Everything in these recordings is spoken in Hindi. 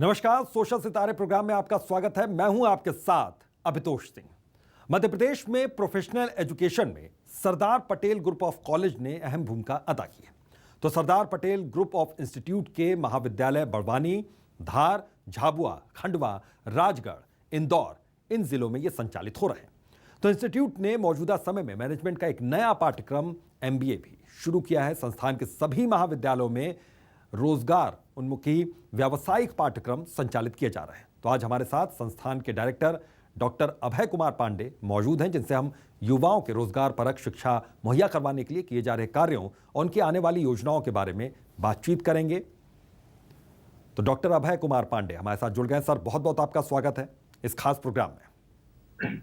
नमस्कार, सोशल सितारे प्रोग्राम में आपका स्वागत है। मैं हूं आपके साथ अभितोष सिंह। मध्य प्रदेश में प्रोफेशनल एजुकेशन में Sardar Patel group of college ने अहम भूमिका अदा की है। तो Sardar Patel group of institute के महाविद्यालय बड़वानी, धार, झाबुआ, खंडवा, राजगढ़, इंदौर इन जिलों में ये संचालित हो रहे हैं। तो इंस्टीट्यूट ने मौजूदा समय में मैनेजमेंट का एक नया पाठ्यक्रम MBA भी शुरू किया है। संस्थान के सभी महाविद्यालयों में रोजगार उन्मुखी व्यावसायिक पाठ्यक्रम संचालित किए जा रहे हैं। तो आज हमारे साथ संस्थान के डायरेक्टर डॉक्टर अभय कुमार पांडे मौजूद हैं, जिनसे हम युवाओं के रोजगार परक शिक्षा मुहैया करवाने के लिए किए जा रहे कार्यों और उनकी आने वाली योजनाओं के बारे में बातचीत करेंगे। तो डॉक्टर अभय कुमार पांडे हमारे साथ जुड़ गए। सर, बहुत बहुत आपका स्वागत है इस खास प्रोग्राम में।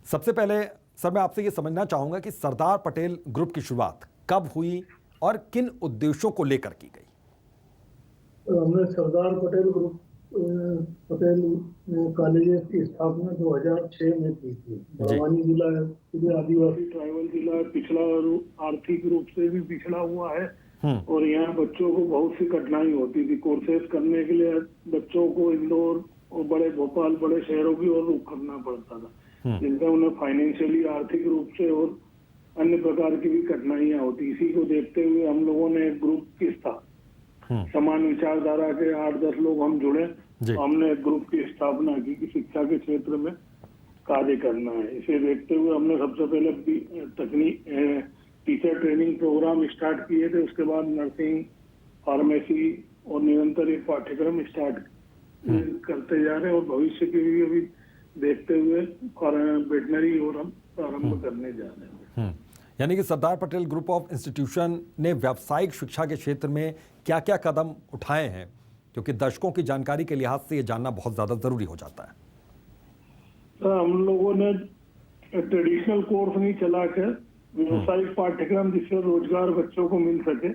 सबसे पहले सर, मैं आपसे ये समझना चाहूंगा कि सरदार पटेल ग्रुप की शुरुआत कब हुई और किन उद्देश्यों को लेकर की गई? हमने सरदार पटेल ग्रुप पटेल कॉलेज की स्थापना 2006 में की थी। बड़वानी जिला आदिवासी ट्राइबल जिला, पिछड़ा और आर्थिक रूप से भी पिछड़ा हुआ है और यहाँ बच्चों को बहुत सी कठिनाई होती थी। कोर्सेज करने के लिए बच्चों को इंदौर और बड़े भोपाल, बड़े शहरों की ओर रुख करना पड़ता था, जिनका उन्हें फाइनेंशियली, आर्थिक रूप से और अन्य प्रकार की भी कठिनाइयां होती। इसी को देखते हुए हम लोगों ने एक ग्रुप की समान विचारधारा के 8-10 लोग हम जुड़े। तो हमने एक ग्रुप की स्थापना की कि शिक्षा के क्षेत्र में कार्य करना है। इसे देखते हुए हमने सबसे पहले टीचर ट्रेनिंग प्रोग्राम स्टार्ट किए थे। उसके बाद नर्सिंग, फार्मेसी और निरंतर एक पाठ्यक्रम स्टार्ट करते जा रहे हैं और भविष्य के लिए भी देखते हुए वेटनरी और हम प्रारंभ करने जा रहे हैं। यानी कि Sardar Patel group of institution ने व्यावसायिक शिक्षा के क्षेत्र में क्या क्या कदम उठाए हैं, क्योंकि दर्शकों की जानकारी के लिहाज से ये जानना बहुत ज्यादा जरूरी हो जाता है। तो हम लोगों ने ट्रेडिशनल कोर्स नहीं चला के व्यावसायिक पाठ्यक्रम जिससे रोजगार बच्चों को मिल सके,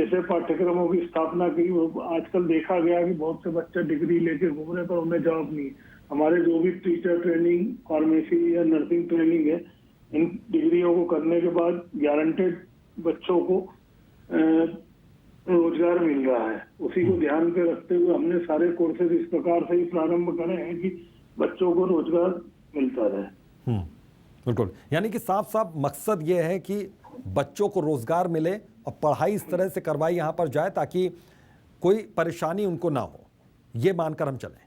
ऐसे पाठ्यक्रमों की स्थापना की। आजकल देखा गया कि बहुत से बच्चे डिग्री लेके घूम रहे पर उन्हें जॉब नहीं। हमारे जो भी टीचर ट्रेनिंग, फार्मेसी या नर्सिंग ट्रेनिंग है, इन डिग्रियों को करने के बाद गारंटेड बच्चों को रोजगार मिल रहा है। उसी को ध्यान पे रखते हुए हमने सारे कोर्सेज इस प्रकार से ही प्रारंभ करे हैं कि बच्चों को रोजगार मिलता रहे। बिल्कुल, यानी कि साफ साफ मकसद ये है कि बच्चों को रोजगार मिले और पढ़ाई इस तरह से करवाई यहाँ पर जाए ताकि कोई परेशानी उनको ना हो, ये मानकर हम चलें।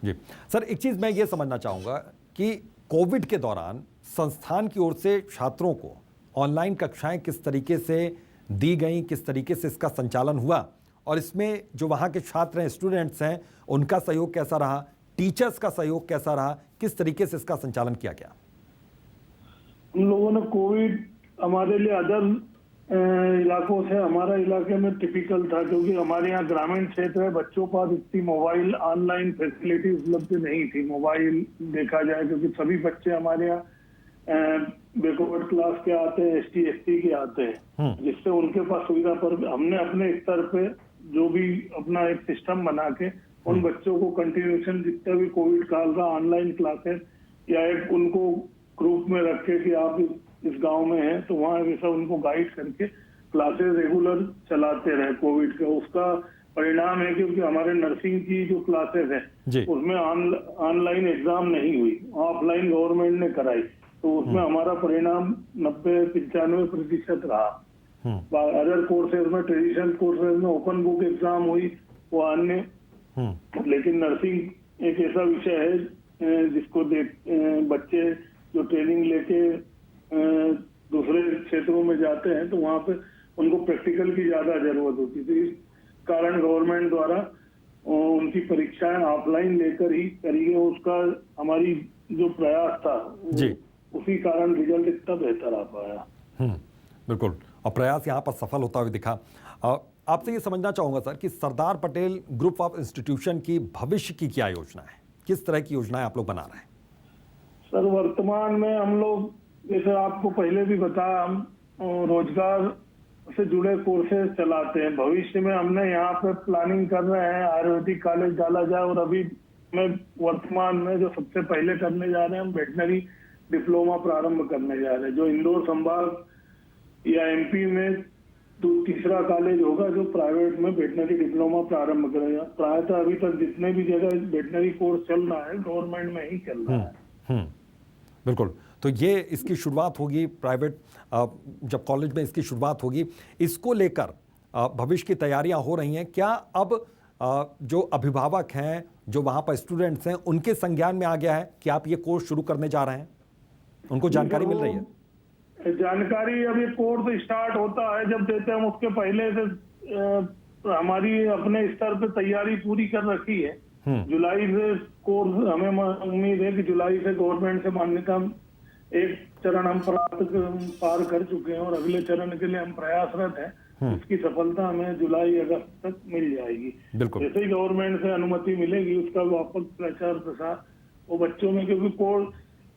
जी सर, एक चीज मैं ये समझना चाहूंगा कि कोविड के दौरान संस्थान की ओर से छात्रों को ऑनलाइन कक्षाएं किस तरीके से दी गई, किस तरीके से इसका संचालन हुआ और इसमें जो वहां के छात्र हैं, स्टूडेंट्स हैं, उनका सहयोग कैसा रहा, टीचर्स का सहयोग कैसा रहा, किस तरीके से इसका संचालन किया गया? हम लोगों ने कोविड हमारे लिए अदर इलाकों से हमारा इलाके में टिपिकल था, क्योंकि हमारे यहाँ ग्रामीण क्षेत्र है। बच्चों के पास इतनी मोबाइल ऑनलाइन फैसिलिटी उपलब्ध नहीं थी। मोबाइल देखा जाए क्योंकि सभी बच्चे हमारे यहाँ बैकवर्ड क्लास के आते हैं, ST ST के आते हैं, जिससे उनके पास सुविधा पर हमने अपने स्तर पे जो भी अपना एक सिस्टम बना के उन बच्चों को कंटिन्यूएशन जितना भी कोविड काल का ऑनलाइन क्लासेस या एक उनको ग्रुप में रखे कि आप इस गांव में हैं तो वहाँ वैसा उनको गाइड करके क्लासेस रेगुलर चलाते रहे कोविड का। उसका परिणाम है क्योंकि हमारे नर्सिंग की जो क्लासेस है उसमें ऑनलाइन एग्जाम नहीं हुई, ऑफलाइन गवर्नमेंट ने कराई, तो उसमें हमारा परिणाम 90-95% रहा। अदर कोर्सेज में, ट्रेडिशनल कोर्सेज में ओपन बुक एग्जाम हुई, वो अन्य, लेकिन नर्सिंग एक ऐसा विषय है जिसको बच्चे जो ट्रेनिंग लेके दूसरे क्षेत्रों में जाते हैं तो वहाँ पे उनको प्रैक्टिकल की ज्यादा जरूरत होती थी। इस कारण गवर्नमेंट द्वारा उनकी परीक्षाएं ऑफलाइन लेकर ही करी गई। उसका हमारी जो प्रयास था उसी कारण रिजल्ट इतना बेहतर आ पाया। बिल्कुल, और प्रयास यहाँ पर सफल होता हुआ दिखा। आपसे ये समझना चाहूंगा सर कि Sardar Patel group of institution की भविष्य की क्या योजना है, किस तरह की योजनाएं आप लोग बना रहे हैं? सर, वर्तमान में हम लोग, जैसे आपको पहले भी बताया, हम रोजगार से जुड़े कोर्सेज चलाते हैं। भविष्य में हमने यहाँ पे प्लानिंग कर रहे हैं आयुर्वेदिक कॉलेज डाला जाए और अभी मैं वर्तमान में जो सबसे पहले करने जा रहे हैं, हम वेटनरी डिप्लोमा प्रारंभ करने जा रहे हैं, जो इंदौर संभाग या MP में तीसरा कॉलेज होगा जो प्राइवेट में वेटनरी डिप्लोमा प्रारंभ करेगा। प्रायतः अभी तक जितने भी जगह वेटनरी कोर्स चल रहा है गवर्नमेंट में ही चल रहा है। बिल्कुल। तो ये इसकी शुरुआत होगी प्राइवेट, जब कॉलेज में इसकी शुरुआत होगी, इसको लेकर भविष्य की तैयारियां हो रही हैं क्या? अब जो अभिभावक हैं, जो वहां पर स्टूडेंट्स हैं, उनके संज्ञान में आ गया है कि आप ये कोर्स शुरू करने जा रहे हैं? उनको जानकारी मिल रही है? जानकारी अभी कोर्स स्टार्ट होता है जब देते हैं, हम उसके पहले से हमारी अपने स्तर पे तैयारी पूरी कर रखी है। जुलाई से कोर्स, हमें उम्मीद है कि जुलाई से गवर्नमेंट से मान्यता एक चरण हम पार कर चुके हैं और अगले चरण के लिए हम प्रयासरत हैं। इसकी सफलता हमें जुलाई अगस्त तक मिल जाएगी। जैसे ही गवर्नमेंट से अनुमति मिलेगी उसका व्यापक प्रचार प्रसार वो बच्चों में, क्योंकि कोर्स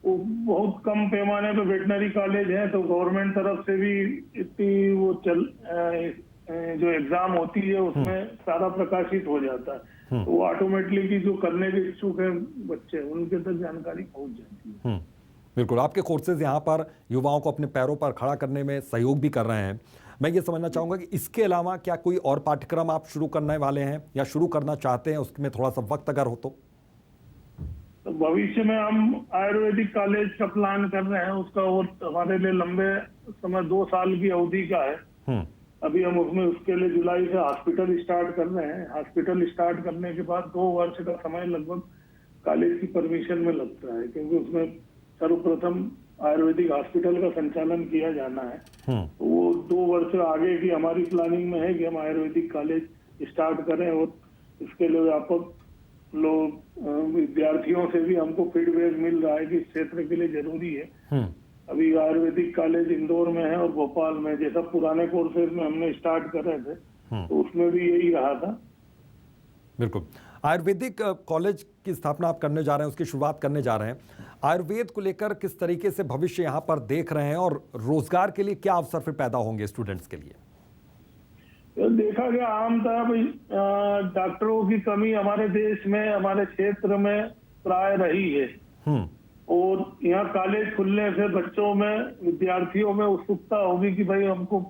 बहुत कम पैमाने पे वेटनरी कॉलेज है, तो गवर्नमेंट तरफ से भी इतनी वो जो एग्जाम होती है उसमें सारा प्रकाशित हो जाता है, तो वो ऑटोमेटिकली की जो करने के इच्छुक है बच्चे उनके तक जानकारी पहुंच जाती है। बिल्कुल। आपके कोर्सेज यहाँ पर युवाओं को अपने पैरों पर खड़ा करने में सहयोग भी कर रहे हैं। मैं ये समझना चाहूँगा कि इसके अलावा क्या कोई और पाठ्यक्रम आप शुरू करने वाले हैं या शुरू करना चाहते हैं? उसमें थोड़ा सा वक्त अगर हो तो भविष्य में हम आयुर्वेदिक कॉलेज का प्लान कर रहे हैं। उसका वो हमारे लिए लंबे समय 2 साल की अवधि का है। अभी हम उसके लिए जुलाई से हॉस्पिटल स्टार्ट कर रहे हैं। हॉस्पिटल स्टार्ट करने के बाद 2 वर्ष का समय लगभग कॉलेज की परमिशन में लगता है, क्योंकि उसमें सर्वप्रथम आयुर्वेदिक हॉस्पिटल का संचालन किया जाना है। तो वो 2 वर्ष आगे की हमारी प्लानिंग में है कि हम आयुर्वेदिक कॉलेज स्टार्ट करें, और इसके लिए व्यापक लोग विद्यार्थियों से भी हमको फीडबैक मिल रहा है कि इस क्षेत्र के लिए जरूरी है। अभी आयुर्वेदिक कॉलेज इंदौर में है और भोपाल में, जैसा पुराने कोर्सेज में हमने स्टार्ट कर रहे थे तो उसमें भी यही रहा था। बिल्कुल। आयुर्वेदिक कॉलेज की स्थापना आप करने जा रहे हैं, उसकी शुरुआत करने जा रहे हैं। आयुर्वेद को लेकर किस तरीके से भविष्य यहाँ पर देख रहे हैं और रोजगार के लिए क्या अवसर फिर पैदा होंगे स्टूडेंट्स के लिए? देखा गया आमतौर डॉक्टरों की कमी हमारे देश में, हमारे क्षेत्र में प्राय रही है, और यहाँ कॉलेज खुलने से बच्चों में, विद्यार्थियों में उत्सुकता होगी कि भाई हमको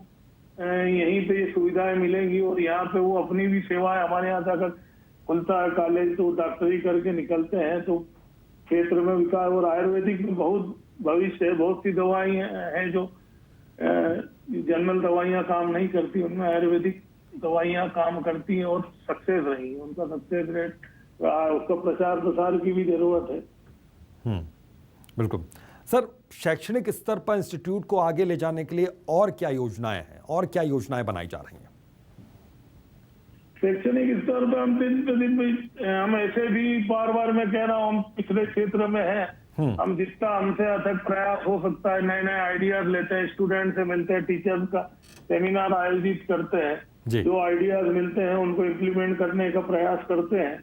यहीं पे ये सुविधाएं मिलेंगी, और यहाँ पे वो अपनी भी सेवाएं, हमारे यहाँ जाकर खुलता है कॉलेज तो डॉक्टरी करके निकलते हैं, तो क्षेत्र में विकास। और आयुर्वेदिक में बहुत भविष्य है। बहुत सी दवाइयाँ हैं जो जनरल दवाइयाँ काम नहीं करती, उनमें आयुर्वेदिक दवाइयाँ काम करती हैं और सक्सेस रही, उनका सक्सेस रेट रहा है। उसका प्रचार प्रसार की भी जरूरत है। बिल्कुल। सर, शैक्षणिक स्तर पर इंस्टीट्यूट को आगे ले जाने के लिए और क्या योजनाएं हैं और क्या योजनाएं बनाई जा रही हैं? शैक्षणिक स्तर पर हम दिन पे दिन हम ऐसे भी बार बार मैं कह रहा हूँ, हम पिछले क्षेत्र में हैं। हम जितना हमसे अथक प्रयास हो सकता है, नए नए आइडियाज लेते हैं, स्टूडेंट से मिलते हैं, टीचर्स का सेमिनार आयोजित करते हैं, जो आइडियाज मिलते हैं उनको इम्प्लीमेंट करने का प्रयास करते हैं।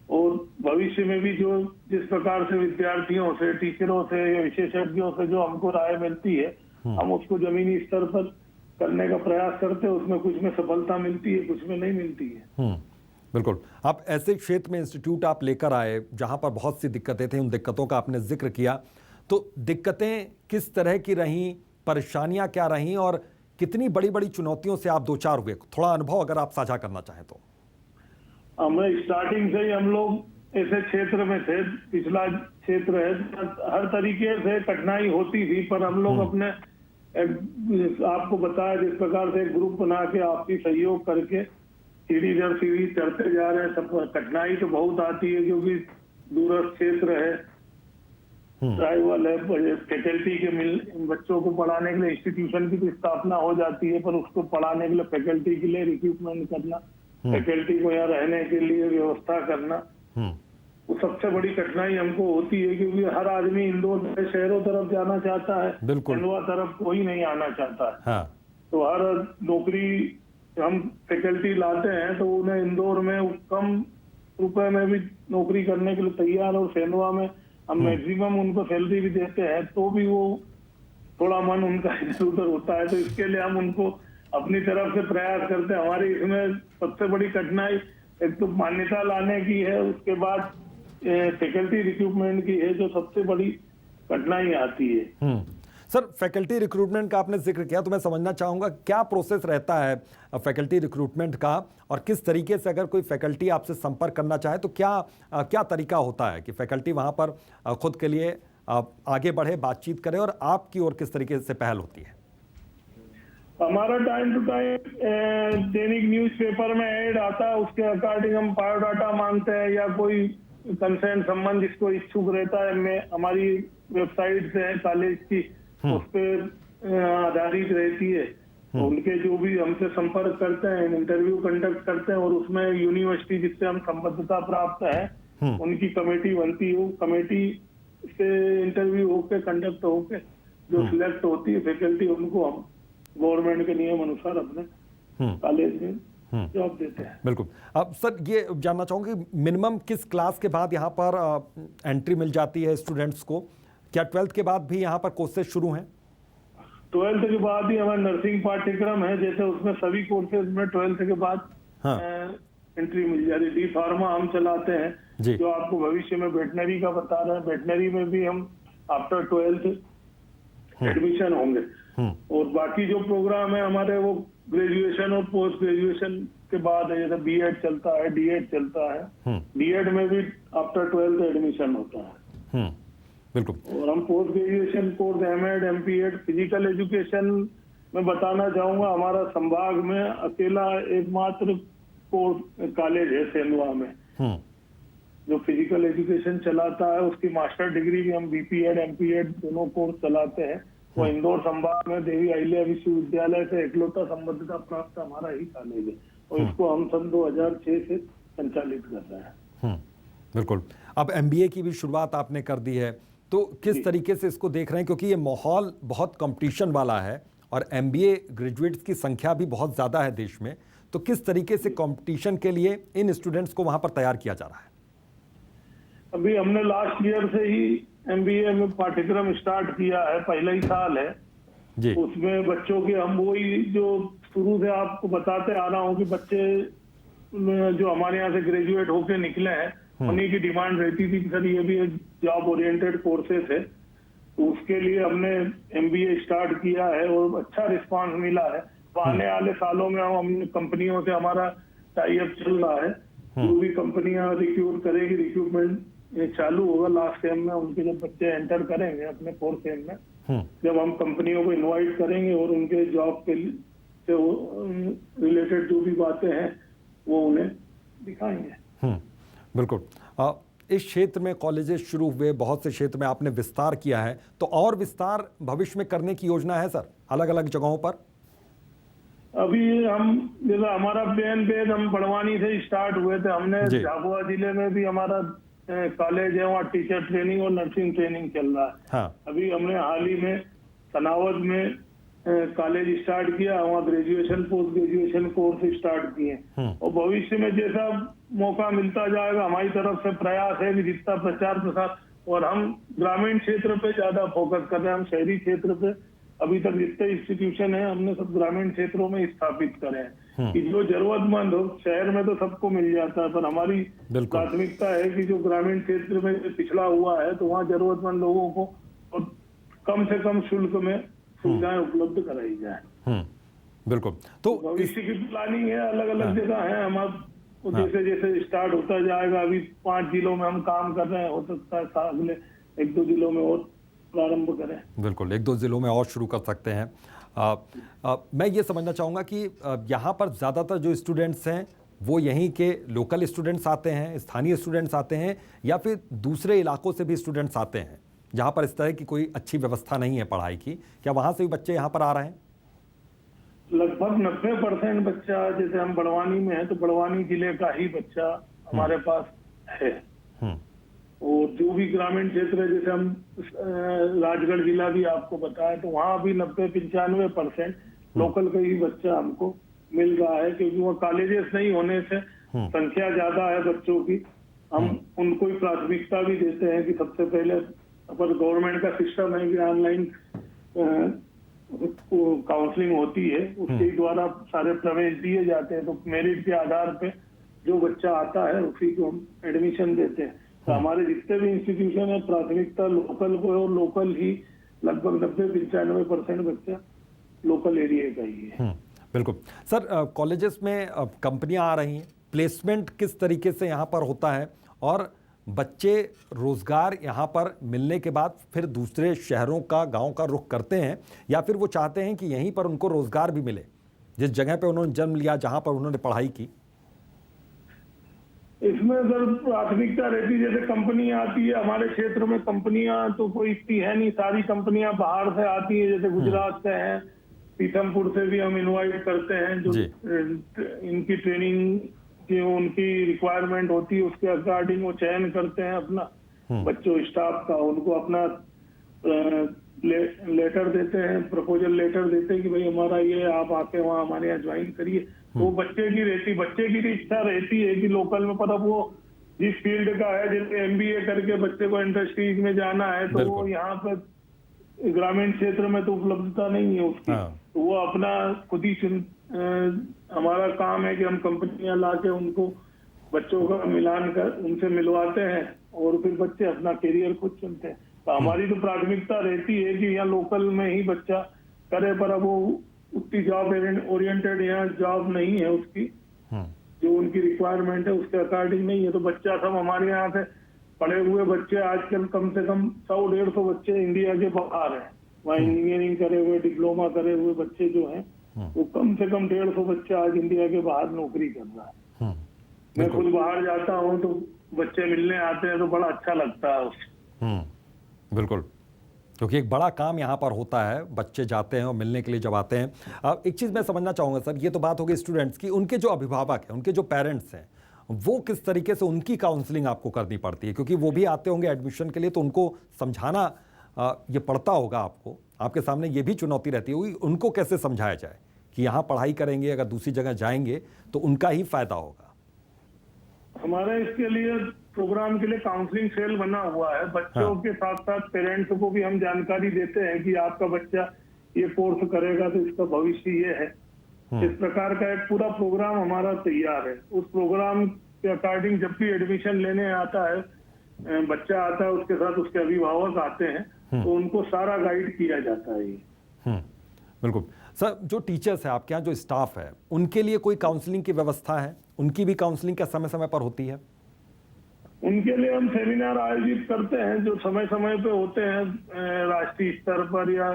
और भविष्य में भी जो जिस प्रकार से विद्यार्थियों से, टीचरों से, विशेषज्ञों से जो हमको राय मिलती है, हम उसको जमीनी स्तर पर करने का प्रयास करते हैं। उसमें कुछ में सफलता मिलती है, कुछ में नहीं मिलती है। बिल्कुल। आप ऐसे क्षेत्र में इंस्टीट्यूट आप लेकर आए जहां पर बहुत सी दिक्कतें थी, उन दिक्कतों का आपने जिक्र किया, तो दिक्कतें किस तरह की रहीं, परेशानियां क्या रहीं और कितनी बड़ी बड़ी चुनौतियों से आप 2-4 हुए? थोड़ा अनुभव अगर आप साझा करना चाहें तो। हमें स्टार्टिंग से ही हम लोग ऐसे क्षेत्र में थे, पिछला क्षेत्र है, हर तरीके से कठिनाई होती थी, पर हम लोग अपने आपको बताया जिस प्रकार से एक ग्रुप बना के आपसी सहयोग करके सीढ़ी दर सीढ़ी चढ़ते जा रहे हैं। सब कठिनाई तो बहुत आती है क्योंकि दूरस्थ क्षेत्र है, ट्राइबल है, फैकल्टी के बच्चों को पढ़ाने के लिए इंस्टीट्यूशन की तो स्थापना हो जाती है, पर उसको पढ़ाने के लिए फैकल्टी के लिए रिक्रूटमेंट करना, फैकल्टी को यहाँ रहने के लिए व्यवस्था करना, वो सबसे बड़ी कठिनाई हमको होती है, क्योंकि हर आदमी इंदौर शहरों तरफ जाना चाहता है, खंडवा तरफ कोई नहीं आना चाहता है। हाँ। तो हर नौकरी हम फैकल्टी लाते हैं तो उन्हें इंदौर में कम रुपए में भी नौकरी करने के लिए तैयार, और खंडवा में हम मैक्सिमम उनको सैलरी भी देते हैं, तो भी वो थोड़ा मन उनका इधर उधर होता है। तो इसके लिए हम उनको अपनी तरफ से प्रयास करते हैं। हमारी इसमें सबसे बड़ी कठिनाई एक तो मान्यता लाने की है, उसके बाद फैकल्टी रिक्रूटमेंट की है, जो सबसे बड़ी कठिनाई आती है। सर, फैकल्टी रिक्रूटमेंट का आपने जिक्र किया, तो मैं समझना चाहूँगा क्या प्रोसेस रहता है फैकल्टी रिक्रूटमेंट का, और किस तरीके से अगर कोई फैकल्टी आपसे संपर्क करना चाहे तो क्या तरीका होता है कि फैकल्टी वहाँ पर खुद के लिए आगे बढ़े, बातचीत करे, और आपकी ओर किस तरीके से पहल होती है? हमारा time to time Dainik newspaper में ऐड आता है, उसके अकॉर्डिंग हम बायोडाटा मांगते हैं, या कोई कंसर्न संबंध जिसको इच्छुक रहता है, मैं हमारी वेबसाइट से है कॉलेज की, उस पर आधारित रहती है। उनके जो भी हमसे संपर्क करते हैं, इंटरव्यू कंडक्ट करते हैं, और उसमें यूनिवर्सिटी जिससे हम संबद्धता प्राप्त है उनकी कमेटी बनती है। कमेटी से इंटरव्यू होके कंडक्ट होके जो सिलेक्ट होती है फैकल्टी, उनको हम गवर्नमेंट के नियम अनुसार अपने कॉलेज में जॉब देते हैं। बिल्कुल। अब सर, ये जानना चाहूँगा कि मिनिमम किस क्लास के बाद यहाँ पर एंट्री मिल जाती है स्टूडेंट्स को? क्या 12th के बाद भी यहाँ पर कोर्सेज शुरू हैं? 12th के बाद ही हमारा नर्सिंग पाठ्यक्रम है, जैसे उसमें सभी कोर्सेज में 12th के बाद एंट्री मिल जाती है। डी फार्मा हम चलाते हैं, जो आपको भविष्य में वेटनरी का बता रहे हैं। वेटनरी में भी हम आफ्टर 12th एडमिशन होंगे, और बाकी जो प्रोग्राम है हमारे वो ग्रेजुएशन और पोस्ट ग्रेजुएशन के बाद है, जैसे बीएड चलता है, डीएड चलता है। डीएड में भी आफ्टर 12th एडमिशन होता है। बिल्कुल। और हम post graduation course MEd, MPEd, physical education में बताना चाहूंगा, हमारा संभाग में अकेला एकमात्र कोर्स कॉलेज है सेंधवा में जो फिजिकल एजुकेशन चलाता है। उसकी मास्टर डिग्री भी हम बीपीएड, एमपीएड दोनों कोर्स चलाते हैं। वो इंदौर संभाग में देवी अहिल्या विश्वविद्यालय से इकलौता संबद्धता प्राप्त हमारा ही कॉलेज है, और इसको हम सन 2006 से संचालित कर रहे हैं। बिल्कुल। अब एमबीए की भी शुरुआत आपने कर दी है, तो किस तरीके से इसको देख रहे हैं? क्योंकि ये माहौल बहुत कंपटीशन वाला है और एमबीए ग्रेजुएट्स की संख्या भी बहुत ज़्यादा है देश में, तो किस तरीके से कंपटीशन के लिए इन स्टूडेंट्स को वहाँ पर तैयार किया जा रहा है? अभी हमने लास्ट ईयर से ही एमबीए में पाठ्यक्रम स्टार्ट किया है, पहला ही साल है जी। उसमें बच्चों के हम वही जो शुरू से आपको बताते आ रहा हूँ कि बच्चे जो हमारे यहाँ से ग्रेजुएट होके निकले हैं, उन्हीं की डिमांड रहती थी कि सर ये भी एक जॉब ओरिएंटेड कोर्सेस है, तो उसके लिए हमने एमबीए स्टार्ट किया है और अच्छा रिस्पांस मिला है। तो आने वाले सालों में हम कंपनियों से हमारा टाई अप चल रहा है, जो भी कंपनियां रिक्रूट करेगी, रिक्रूटमेंट चालू होगा लास्ट टाइम में, उनके जब बच्चे एंटर करेंगे अपने फोर्थ टाइम में, जब हम कंपनियों को इनवाइट करेंगे और उनके जॉब के से रिलेटेड जो भी बातें हैं वो उन्हें दिखाएंगे। बिल्कुल। इस क्षेत्र में कॉलेजेस शुरू हुए, बहुत से क्षेत्र में आपने विस्तार किया है, तो और विस्तार भविष्य में करने की योजना है सर अलग अलग जगहों पर? अभी हम जैसा हमारा प्लान बेद हम बड़वानी से स्टार्ट हुए थे, हमने झाबुआ जिले में भी हमारा कॉलेज है, वहाँ टीचर ट्रेनिंग और नर्सिंग ट्रेनिंग चल रहा है। हाँ। अभी हमने हाल ही में सनावद में कॉलेज स्टार्ट किया, वहाँ graduation post graduation course start किए, और भविष्य में जैसा मौका मिलता जाएगा हमारी तरफ से प्रयास है कि जितना प्रचार प्रसार, और हम ग्रामीण क्षेत्र पे ज्यादा फोकस कर रहे हैं। हम शहरी क्षेत्र पे अभी तक जितने इंस्टीट्यूशन है हमने सब ग्रामीण क्षेत्रों में स्थापित करे हैं कि जो जरूरतमंद हो, शहर में तो सबको मिल जाता है, पर हमारी प्राथमिकता है कि जो ग्रामीण क्षेत्र में पिछड़ा हुआ है तो वहाँ जरूरतमंद लोगों को और कम से कम शुल्क में सुविधाएं उपलब्ध कराई जाए। बिल्कुल। तो भविष्य की प्लानिंग है, अलग अलग जगह है हमारा, जैसे जैसे स्टार्ट होता जाएगा। अभी 5 जिलों में हम काम कर रहे हैं, हो सकता है अगले 1-2 जिलों में और प्रारंभ करें। बिल्कुल, 1-2 जिलों में और शुरू कर सकते हैं। मैं ये समझना चाहूँगा कि यहाँ पर ज़्यादातर जो स्टूडेंट्स हैं वो यहीं के लोकल स्टूडेंट्स आते हैं, स्थानीय स्टूडेंट्स आते हैं, या फिर दूसरे इलाकों से भी स्टूडेंट्स आते हैं जहाँ पर इस तरह की कोई अच्छी व्यवस्था नहीं है पढ़ाई की? क्या वहाँ से भी बच्चे यहाँ पर आ रहे हैं? लगभग 90% बच्चा, जैसे हम बड़वानी में है तो बड़वानी जिले का ही बच्चा हमारे पास है, और जो भी ग्रामीण क्षेत्र है, जैसे हम राजगढ़ जिला भी आपको बताया, तो वहाँ भी 90-95% लोकल का ही बच्चा हमको मिल रहा है, क्योंकि वहाँ कॉलेजेस नहीं होने से संख्या ज्यादा है बच्चों की। हम उनको ही प्राथमिकता भी देते हैं कि सबसे पहले, पर गवर्नमेंट का सिस्टम है कि ऑनलाइन काउंसलिंग होती है, उसके द्वारा सारे प्रवेश दिए जाते हैं, तो मेरिट के आधार पे जो बच्चा आता है उसी को हम एडमिशन देते हैं। तो हमारे जितने भी इंस्टीट्यूशन है प्राथमिकता लोकल को और लोकल ही लगभग 90-95% बच्चा लोकल एरिया का ही है। बिल्कुल सर, कॉलेजेस में कंपनियां आ रही हैं, प्लेसमेंट किस तरीके से यहाँ पर होता है और बच्चे रोजगार यहाँ पर मिलने के बाद फिर दूसरे शहरों का, गांव का रुख करते हैं या फिर वो चाहते हैं कि यहीं पर उनको रोजगार भी मिले जिस जगह पे उन्होंने जन्म लिया, जहां पर उन्होंने पढ़ाई की? इसमें सर प्राथमिकता रहती है, जैसे कंपनी आती है हमारे क्षेत्र में, कंपनियां तो कोई इतनी है नहीं, सारी कंपनियां बाहर से आती है, जैसे गुजरात से हैं, पीथमपुर से भी हम इनवाइट करते हैं, जो इनकी ट्रेनिंग की उनकी रिक्वायरमेंट होती है उसके अकॉर्डिंग वो चयन करते हैं अपना बच्चों स्टाफ का, उनको अपना लेटर देते हैं, प्रपोजल लेटर देते हैं कि भाई हमारा ये, आप आके वहाँ हमारे यहाँ ज्वाइन करिए। तो बच्चे की इच्छा रहती है कि लोकल में, पता वो जिस फील्ड का है, जैसे MBA करके बच्चे को इंडस्ट्रीज में जाना है तो वो यहाँ पर ग्रामीण क्षेत्र में तो उपलब्धता नहीं है उसकी। तो वो अपना खुद ही हमारा काम है कि हम कंपनियां ला के उनको बच्चों का मिलान कर उनसे मिलवाते हैं और फिर बच्चे अपना करियर खुद चुनते हैं। तो हमारी तो प्राथमिकता रहती है कि यहाँ लोकल में ही बच्चा करे, पर अब वो उतनी जॉब ओरिएंटेड यहाँ जॉब नहीं है उसकी, जो उनकी रिक्वायरमेंट है उसके अकॉर्डिंग नहीं है। तो बच्चा सब हमारे यहाँ से पढ़े हुए बच्चे आजकल कम से कम 100-150 बच्चे इंडिया के बाहर हैं, वहाँ इंजीनियरिंग करे हुए, डिप्लोमा करे हुए बच्चे जो हैं वो कम से कम 150 बच्चे आज इंडिया के बाहर नौकरी कर रहा है। मैं खुद बाहर जाता हूँ तो बच्चे मिलने आते हैं तो बड़ा अच्छा लगता है उससे। बिल्कुल, क्योंकि एक बड़ा काम यहाँ पर होता है, बच्चे जाते हैं और मिलने के लिए जब आते हैं। अब एक चीज़ मैं समझना चाहूँगा सर, ये तो बात हो गई स्टूडेंट्स की, उनके जो अभिभावक हैं, उनके जो पेरेंट्स हैं, वो किस तरीके से उनकी काउंसलिंग आपको करनी पड़ती है? क्योंकि वो भी आते होंगे एडमिशन के लिए, तो उनको समझाना ये पड़ता होगा आपको, आपके सामने ये भी चुनौती रहती होगी, उनको कैसे समझाया जाए कि यहाँ पढ़ाई करेंगे, अगर दूसरी जगह जाएंगे तो उनका ही फायदा होगा। हमारे इसके लिए प्रोग्राम के लिए काउंसलिंग सेल बना हुआ है, बच्चों के साथ साथ पेरेंट्स को भी हम जानकारी देते हैं कि आपका बच्चा ये कोर्स करेगा तो इसका भविष्य ये है। इस प्रकार का एक पूरा प्रोग्राम हमारा तैयार है। उस प्रोग्राम के अकॉर्डिंग जब भी एडमिशन लेने आता है, बच्चा आता है, उसके साथ उसके अभिभावक आते हैं, तो उनको सारा गाइड किया जाता है ये। बिल्कुल सर, जो टीचर्स है आपके यहाँ, जो स्टाफ है, उनके लिए कोई काउंसलिंग की व्यवस्था है? उनकी भी काउंसलिंग क्या समय समय पर होती है? उनके लिए हम सेमिनार आयोजित करते हैं जो समय समय पे होते हैं, राष्ट्रीय स्तर पर या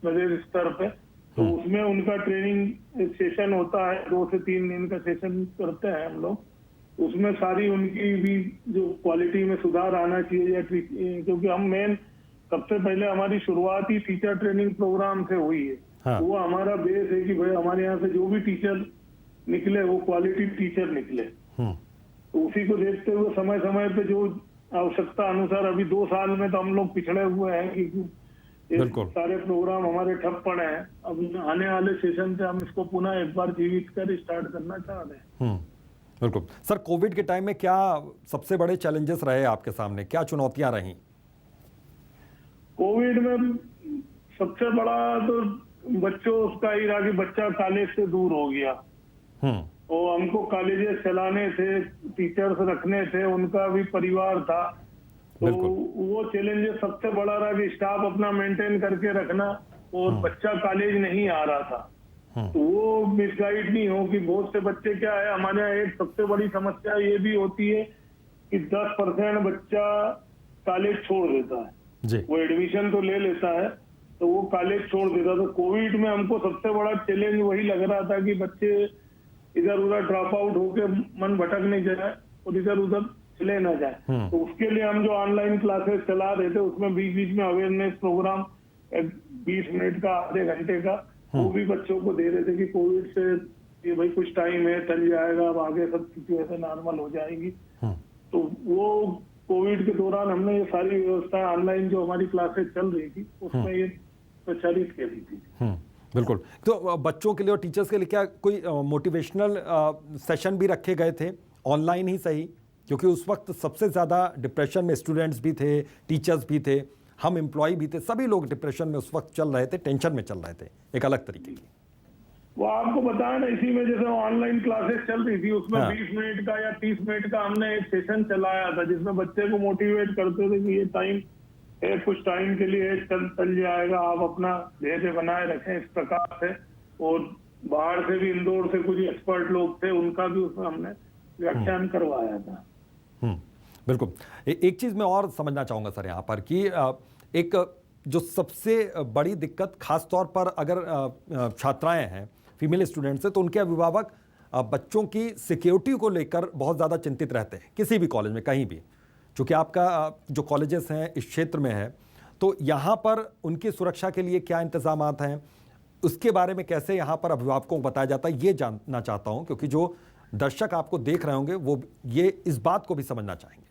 प्रदेश स्तर पे। तो उसमें उनका ट्रेनिंग सेशन होता है, 2 से 3 दिन का सेशन करते हैं हम लोग। उसमें सारी उनकी भी जो क्वालिटी में सुधार आना चाहिए, या क्योंकि हम मेन सबसे पहले हमारी शुरुआत ही टीचर ट्रेनिंग प्रोग्राम से हुई है। तो वो हमारा बेस है कि भाई हमारे यहाँ से जो भी टीचर निकले वो क्वालिटी टीचर निकले। तो उसी को देखते हुए समय समय पे जो आवश्यकता अनुसार, अभी 2 साल में तो हम लोग पिछड़े हुए हैं क्योंकि सारे प्रोग्राम हमारे ठप पड़े हैं। अब आने वाले सेशन से हम इसको पुनः एक बार जीवित कर स्टार्ट करना चाह रहे हैं। बिल्कुल सर, कोविड के टाइम में क्या सबसे बड़े चैलेंजेस रहे आपके सामने, क्या चुनौतियां रही? कोविड में सबसे बड़ा तो बच्चों का ही रहा कि बच्चा कॉलेज से दूर हो गया और हमको कॉलेजेस चलाने थे, टीचर्स रखने थे, उनका भी परिवार था। तो वो चैलेंजेस सबसे बड़ा रहा कि स्टाफ अपना मेंटेन करके रखना और बच्चा कॉलेज नहीं आ रहा था। तो वो मिसगाइड नहीं हो कि बहुत से बच्चे, क्या है हमारे यहाँ एक सबसे बड़ी समस्या ये भी होती है कि 10% बच्चा कॉलेज छोड़ देता है। वो एडमिशन तो ले लेता है तो वो कॉलेज छोड़ देता। तो कोविड में हमको सबसे बड़ा चैलेंज वही लग रहा था कि बच्चे इधर उधर ड्रॉप आउट होके मन भटक नहीं जाए और इधर उधर चले ना जाए। तो उसके लिए हम जो ऑनलाइन क्लासेस चला रहे थे उसमें बीच बीच में अवेयरनेस प्रोग्राम 20 मिनट का, आधे घंटे का, वो भी बच्चों को दे रहे थे कि कोविड से ये भाई कुछ टाइम है, टल जाएगा, अब आगे सब सिचुएशन नॉर्मल हो जाएगी। तो वो कोविड के दौरान हमने ये सारी व्यवस्था ऑनलाइन जो हमारी क्लासेस चल रही थी उसमें ये प्रचारित करी थी। बिल्कुल। तो बच्चों के लिए और टीचर्स के लिए क्या कोई मोटिवेशनल सेशन भी रखे गए थे, ऑनलाइन ही सही? क्योंकि उस वक्त सबसे ज़्यादा डिप्रेशन में स्टूडेंट्स भी थे, टीचर्स भी थे, हम एम्प्लॉय भी थे, सभी लोग डिप्रेशन में उस वक्त चल रहे थे, टेंशन में चल रहे थे एक अलग तरीके की। वो आपको बताया ना, इसी में जैसे ऑनलाइन क्लासेस चल रही थी उसमें 20 मिनट का या 30 मिनट का हमने एक सेशन चलाया था जिसमें बच्चे को मोटिवेट करते थे कि ये टाइम कुछ टाइम के लिए चल जाएगा, आप अपना धैर्य बनाए रखें, इस प्रकार से। और बाहर से भी, इंदौर से कुछ एक्सपर्ट लोग थे, उनका भी उसमें हमने व्याख्यान करवाया था। बिल्कुल। एक चीज मैं और समझना चाहूंगा सर यहाँ पर कि एक जो सबसे बड़ी दिक्कत खास तौर पर अगर छात्राएं हैं, फीमेल स्टूडेंट्स हैं, तो उनके अभिभावक बच्चों की सिक्योरिटी को लेकर बहुत ज़्यादा चिंतित रहते हैं किसी भी कॉलेज में, कहीं भी। चूँकि आपका जो कॉलेजेस हैं इस क्षेत्र में है, तो यहाँ पर उनकी सुरक्षा के लिए क्या इंतजामात हैं, उसके बारे में कैसे यहाँ पर अभिभावकों को बताया जाता है, ये जानना चाहता हूँ, क्योंकि जो दर्शक आपको देख रहे होंगे वो ये इस बात को भी समझना चाहेंगे।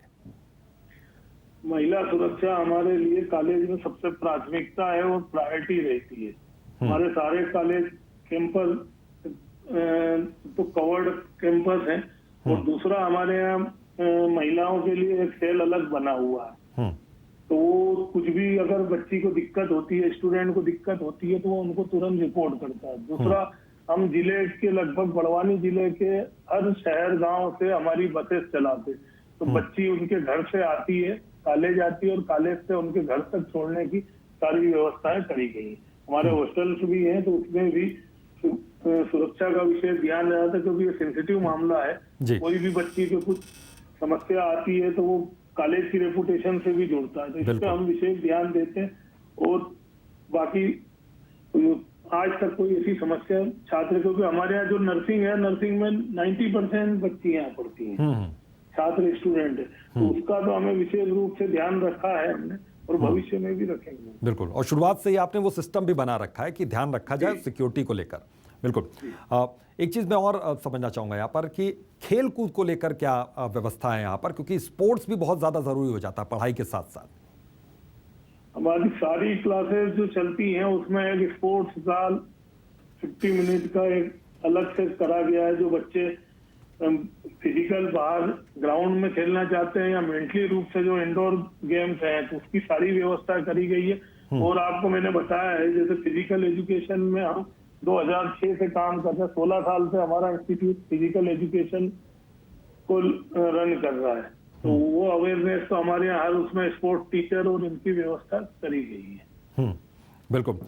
महिला सुरक्षा हमारे लिए कॉलेज में सबसे प्राथमिकता है और प्रायोरिटी रहती है। हमारे सारे कॉलेज कैंपस तो कवर्ड कैंपस है, और दूसरा हमारे यहाँ महिलाओं के लिए एक सेल अलग बना हुआ है। तो वो कुछ भी अगर बच्ची को दिक्कत होती है, स्टूडेंट को दिक्कत होती है, तो वो उनको तुरंत रिपोर्ट करता है। दूसरा, हम जिले के लगभग बड़वानी जिले के हर शहर गांव से हमारी बसेस चलाते, तो बच्ची उनके घर से आती है, कॉलेज आती है, और कॉलेज से उनके घर तक छोड़ने की सारी व्यवस्थाएं करी गई है। हमारे हॉस्टल्स भी हैं, तो उसमें भी सुरक्षा का विषय ध्यान रहा था, क्योंकि ये सेंसिटिव मामला है। कोई भी बच्ची को कुछ समस्या आती है तो वो कॉलेज की रेपुटेशन से भी जुड़ता है, तो इस पर हम विशेष ध्यान देते हैं। और बाकी आज तक कोई ऐसी समस्या छात्र, क्योंकि हमारे यहाँ जो नर्सिंग है, नर्सिंग में 90% बच्ची यहाँ पढ़ती हैं, छात्र स्टूडेंट है, तो उसका तो हमें विशेष रूप से ध्यान रखा है हमने, और भविष्य में भी रखेंगे। बिल्कुल, और शुरुआत से ही आपने वो सिस्टम भी बना रखा है कि ध्यान रखा जाए सिक्योरिटी को लेकर। बिल्कुल। एक चीज़ मैं और समझना चाहूँगा यहाँ पर कि खेल कूद को लेकर क्या व्यवस्था है यहाँ पर, क्योंकि स्पोर्ट्स भी बहुत ज़्यादा ज़रूरी हो जाता है पढ़ाई के साथ साथ। हमारी सारी क्लासेस जो चलती हैं उसमें एक स्पोर्ट्स का 50 मिनट का एक अलग से करा गया है। जो बच्चे फिजिकल बाहर ग्राउंड में खेलना चाहते हैं या मेंटली रूप से जो इंडोर गेम्स हैं, तो उसकी सारी व्यवस्था करी गई है। और आपको मैंने बताया है, जैसे फिजिकल एजुकेशन में हम 2006 से काम कर रहे हैं, 16 साल से हमारा इंस्टीट्यूट फिजिकल एजुकेशन को रन कर रहा है, तो वो अवेयरनेस तो हमारे यहाँ हर उसमें स्पोर्ट्स टीचर और इनकी व्यवस्था करी गई है। बिल्कुल।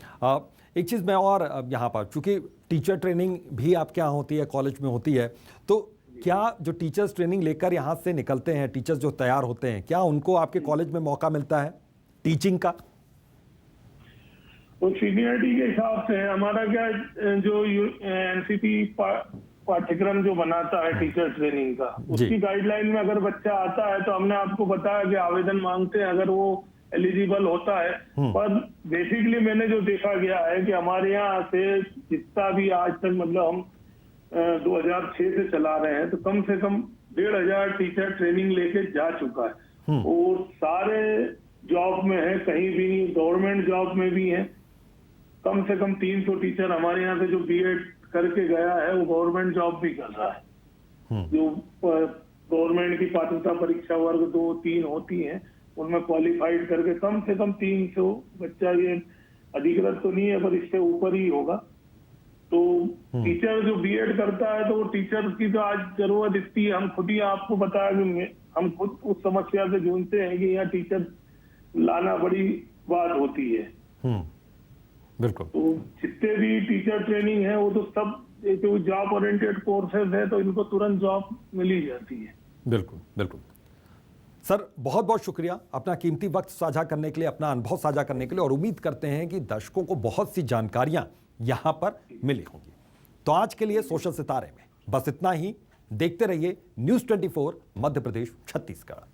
एक चीज़ मैं और यहाँ पर, चूँकि टीचर ट्रेनिंग भी आपके यहाँ होती है, कॉलेज में होती है, तो क्या जो टीचर्स ट्रेनिंग लेकर यहाँ से निकलते हैं, टीचर्स जो तैयार होते हैं, क्या उनको आपके कॉलेज में मौका मिलता है टीचिंग का? तो सीनियरिटी के हिसाब से हमारा क्या, जो एनसीटी पाठ्यक्रम जो बनाता है टीचर ट्रेनिंग का, उसकी गाइडलाइन में अगर बच्चा आता है तो हमने आपको बताया कि आवेदन मांगते हैं अगर वो एलिजिबल होता है। पर बेसिकली मैंने जो देखा गया है कि हमारे यहाँ से जितना भी आज तक, मतलब हम 2006 से चला रहे हैं, तो कम से कम 1500 टीचर ट्रेनिंग लेके जा चुका है। और सारे जॉब में है, कहीं भी गवर्नमेंट जॉब में भी है। कम से कम 300 टीचर हमारे यहाँ से जो बीएड करके गया है वो गवर्नमेंट जॉब भी कर रहा है। जो गवर्नमेंट की पात्रता परीक्षा वर्ग 2-3 होती हैं, उनमें क्वालिफाइड करके कम से कम 300 बच्चा, ये अधिकृत तो नहीं है पर इससे ऊपर ही होगा। तो टीचर जो बीएड करता है, तो वो टीचर की तो आज जरूरत इतनी है। हम खुद ही आपको बताया कि हम खुद उस समस्या से जूझते हैं कि यहाँ टीचर लाना बड़ी बात होती है। बिल्कुल। तो जितने भी टीचर ट्रेनिंग है वो तो सब जो जॉब ओरिएंटेड कोर्सेज है, तो इनको तुरंत जॉब मिल ही जाती है। बिल्कुल बिल्कुल। सर बहुत बहुत शुक्रिया अपना कीमती वक्त साझा करने के लिए, अपना अनुभव साझा करने के लिए, और उम्मीद करते हैं कि दर्शकों को बहुत सी जानकारियां यहां पर मिली होंगी। तो आज के लिए सोशल सितारे में बस इतना ही। देखते रहिए न्यूज़ 24 मध्य प्रदेश छत्तीसगढ़।